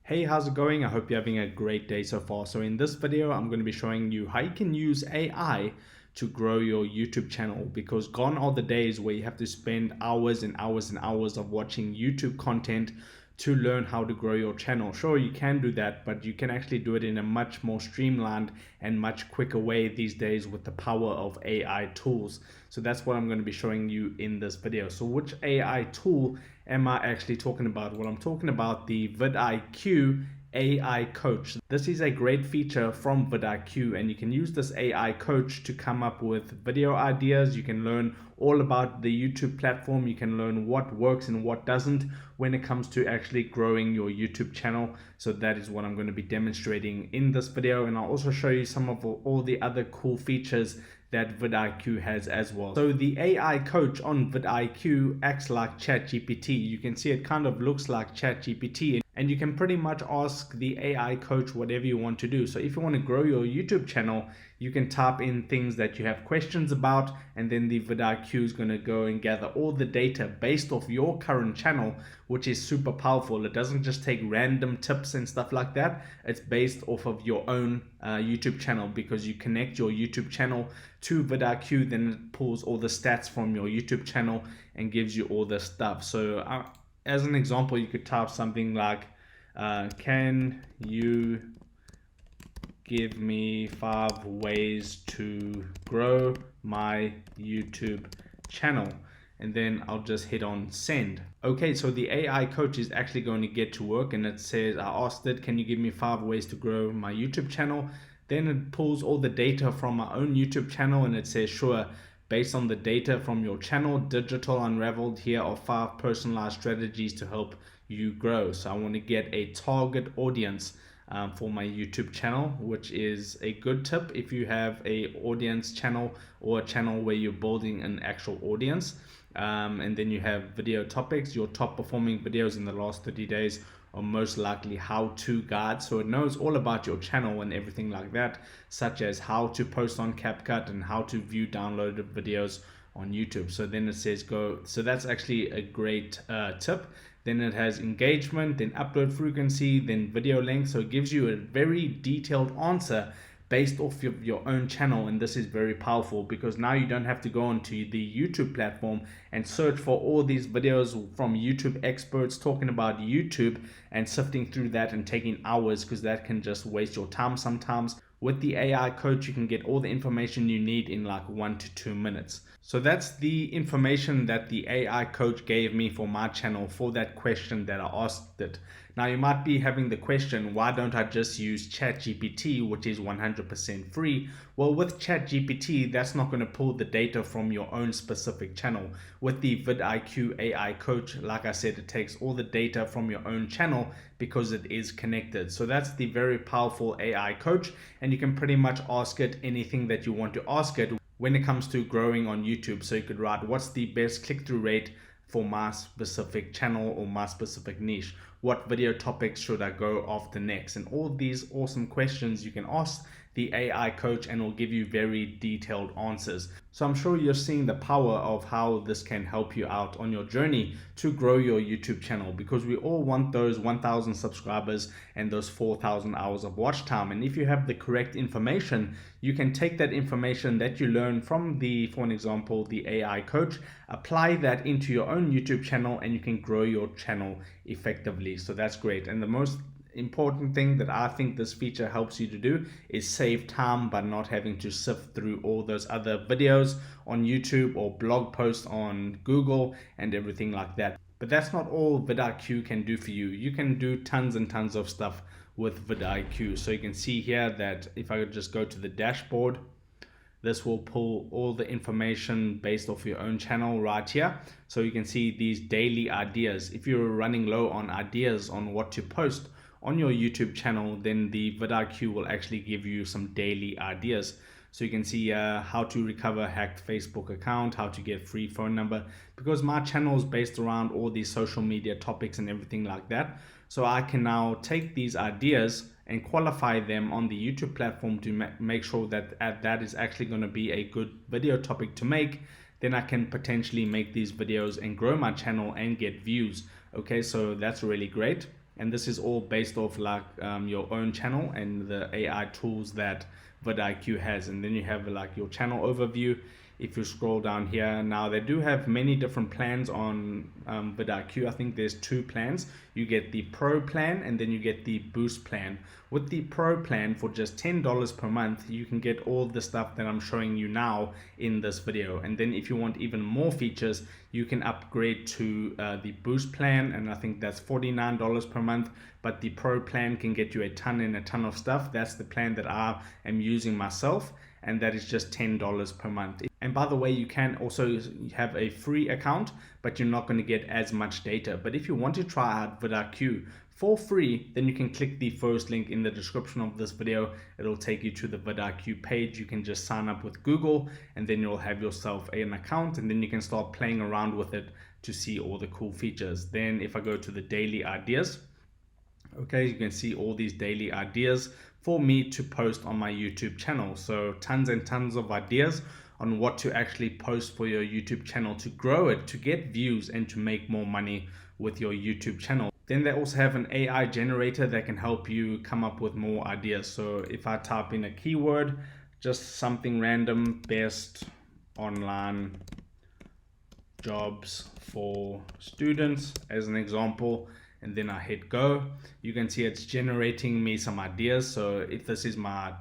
Hey, how's it going? I hope you're having a great day so far. So in this video, I'm going to be showing you how you can use AI to grow your YouTube channel, because gone are the days where you have to spend hours and hours and hours of watching YouTube content to learn how to grow your channel. Sure, you can do that, but you can actually do it in a much more streamlined and much quicker way these days with the power of AI tools. So that's what I'm going to be showing you in this video. So which AI tool am I actually talking about? Well, I'm talking about the vidIQ AI coach. This is a great feature from vidIQ, and you can use this AI coach to come up with video ideas. You can learn all about the YouTube platform. You can learn what works and what doesn't when it comes to actually growing your YouTube channel. So that is what I'm going to be demonstrating in this video, and I'll also show you some of all the other cool features that vidIQ has as well. So the AI coach on vidIQ acts like ChatGPT. You can see it kind of looks like ChatGPT, and you can pretty much ask the AI coach whatever you want to do. So if you want to grow your YouTube channel, you can type in things that you have questions about, and then the vidIQ is going to go and gather all the data based off your current channel, which is super powerful. It doesn't just take random tips and stuff like that. It's based off of your own YouTube channel, because you connect your YouTube channel to vidIQ, then it pulls all the stats from your YouTube channel and gives you all this stuff. So as an example, you could type something like, can you give me 5 ways to grow my YouTube channel? And then I'll just hit on send. Okay, so the AI coach is actually going to get to work, and it says, I asked it, can you give me 5 ways to grow my YouTube channel? Then it pulls all the data from my own YouTube channel, and it says, sure, based on the data from your channel, digital unraveled, here are 5 personalized strategies to help you grow. So I want to get a target audience for my YouTube channel, which is a good tip if you have a audience channel or a channel where you're building an actual audience. And then you have video topics. Your top performing videos in the last 30 days are most likely how-to guides. So it knows all about your channel and everything like that, such as how to post on CapCut and how to view downloaded videos on YouTube. So then it says go. So that's actually a great tip. Then it has engagement, then upload frequency, then video length. So it gives you a very detailed answer based off of your own channel. And this is very powerful, because now you don't have to go onto the YouTube platform and search for all these videos from YouTube experts talking about YouTube and sifting through that and taking hours, because that can just waste your time sometimes. With the AI coach, you can get all the information you need in like 1 to 2 minutes. So that's the information that the AI coach gave me for my channel for that question that I asked it. Now you might be having the question, why don't I just use ChatGPT, which is 100% free? Well, with ChatGPT, that's not going to pull the data from your own specific channel. With the vidIQ AI coach, like I said, it takes all the data from your own channel because it is connected. So that's the very powerful AI coach, and you can pretty much ask it anything that you want to ask it when it comes to growing on YouTube. So you could write, what's the best click-through rate for my specific channel or my specific niche? What video topics should I go after next? And all these awesome questions you can ask the AI coach, and will give you very detailed answers. So I'm sure you're seeing the power of how this can help you out on your journey to grow your YouTube channel, because we all want those 1,000 subscribers and those 4,000 hours of watch time. And if you have the correct information, you can take that information that you learn from for an example, the AI coach, apply that into your own YouTube channel, and you can grow your channel effectively. So that's great. And the most important thing that I think this feature helps you to do is save time by not having to sift through all those other videos on YouTube or blog posts on Google and everything like that. But that's not all vidIQ can do for you. You can do tons and tons of stuff with vidIQ. So you can see here that if I could just go to the dashboard, this will pull all the information based off your own channel right here. So you can see these daily ideas. If you're running low on ideas on what to post on your YouTube channel, then the vidIQ will actually give you some daily ideas. So you can see how to recover hacked Facebook account, how to get free phone number, because my channel is based around all these social media topics and everything like that. So I can now take these ideas and qualify them on the YouTube platform to make sure that that is actually going to be a good video topic to make. Then I can potentially make these videos and grow my channel and get views. Okay, so that's really great. and this is all based off like your own channel and the AI tools that vidIQ has. And then you have like your channel overview. If you scroll down here, now they do have many different plans on vidIQ. I think there's 2 plans. You get the Pro plan and then you get the Boost plan. With the Pro plan, for just $10 per month, you can get all the stuff that I'm showing you now in this video. And then if you want even more features, you can upgrade to the Boost plan, and I think that's $49 per month. But the Pro plan can get you a ton and a ton of stuff. That's the plan that I am using myself, and that is just $10 per month. And by the way, you can also have a free account, but you're not going to get as much data. But if you want to try out vidIQ for free, then you can click the first link in the description of this video. It'll take you to the vidIQ page. You can just sign up with Google, and then you'll have yourself an account, and then you can start playing around with it to see all the cool features. Then if I go to the daily ideas, okay, you can see all these daily ideas for me to post on my YouTube channel. So tons and tons of ideas on what to actually post for your YouTube channel to grow it, to get views, and to make more money with your YouTube channel. Then they also have an AI generator that can help you come up with more ideas. So if I type in a keyword, just something random, best online jobs for students as an example, and then I hit go, you can see it's generating me some ideas. So if this is my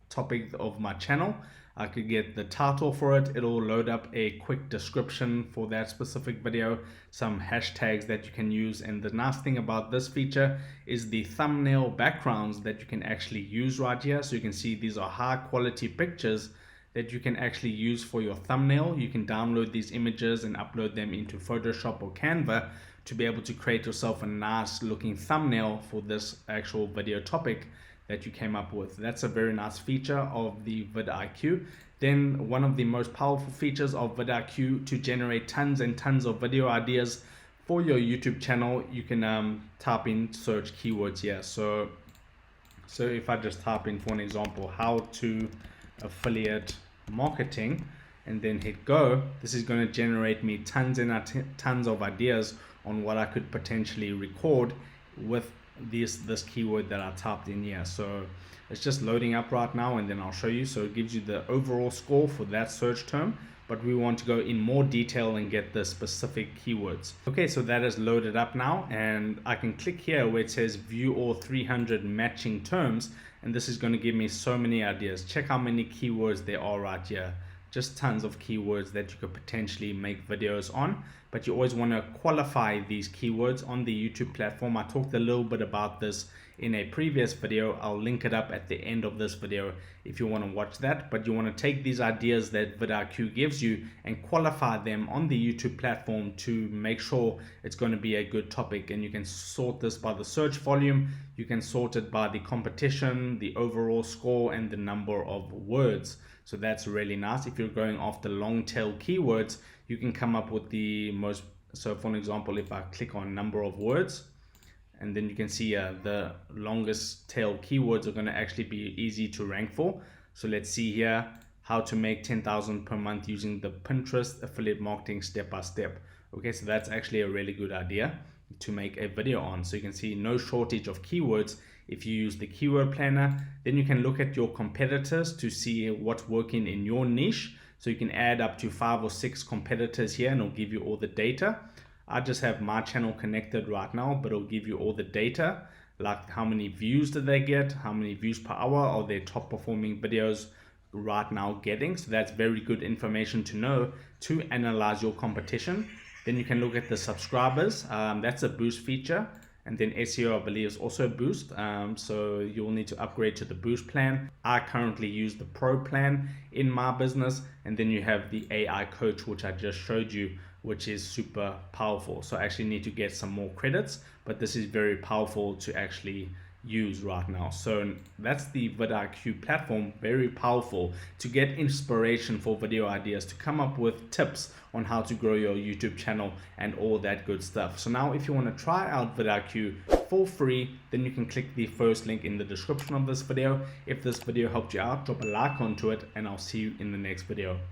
topic of my channel, I could get the title for it. It'll load up a quick description for that specific video, some hashtags that you can use. And the nice thing about this feature is the thumbnail backgrounds that you can actually use right here. So you can see these are high quality pictures that you can actually use for your thumbnail. You can download these images and upload them into Photoshop or Canva to be able to create yourself a nice looking thumbnail for this actual video topic that you came up with. That's a very nice feature of the vidIQ. Then one of the most powerful features of vidIQ to generate tons and tons of video ideas for your YouTube channel, you can type in search keywords here. So if I just type in, for an example, how to affiliate marketing, and then hit go, this is going to generate me tons and tons of ideas on what I could potentially record with this keyword that I typed in here. So it's just loading up right now, and then I'll show you. So it gives you the overall score for that search term, but we want to go in more detail and get the specific keywords. Okay, so that is loaded up now, and I can click here where it says view all 300 matching terms, and this is going to give me so many ideas. Check how many keywords there are right here. Just tons of keywords that you could potentially make videos on, but you always want to qualify these keywords on the YouTube platform. I talked a little bit about this in a previous video. I'll link it up at the end of this video if you want to watch that. But you want to take these ideas that vidIQ gives you and qualify them on the YouTube platform to make sure it's going to be a good topic. And you can sort this by the search volume, you can sort it by the competition, the overall score, and the number of words. So that's really nice. If you're going after long tail keywords, you can come up with the most. So for an example, if I click on number of words, and then you can see the longest tail keywords are going to actually be easy to rank for. So let's see here, how to make 10,000 per month using the Pinterest affiliate marketing step by step. Okay, so that's actually a really good idea to make a video on. So you can see no shortage of keywords. If you use the keyword planner, then you can look at your competitors to see what's working in your niche. So you can add up to 5 or 6 competitors here, and it'll give you all the data. I just have my channel connected right now, but it'll give you all the data, like how many views did they get, how many views per hour are their top performing videos right now getting. So that's very good information to know to analyze your competition. Then you can look at the subscribers. That's a boost feature. And then SEO, I believe, is also a boost. So you'll need to upgrade to the boost plan. I currently use the pro plan in my business. And then you have the AI coach, which I just showed you, which is super powerful. So I actually need to get some more credits, but this is very powerful to actually use right now. So that's the vidIQ platform, very powerful to get inspiration for video ideas, to come up with tips on how to grow your YouTube channel and all that good stuff. So now if you want to try out vidIQ for free, then you can click the first link in the description of this video. If this video helped you out, drop a like onto it, and I'll see you in the next video.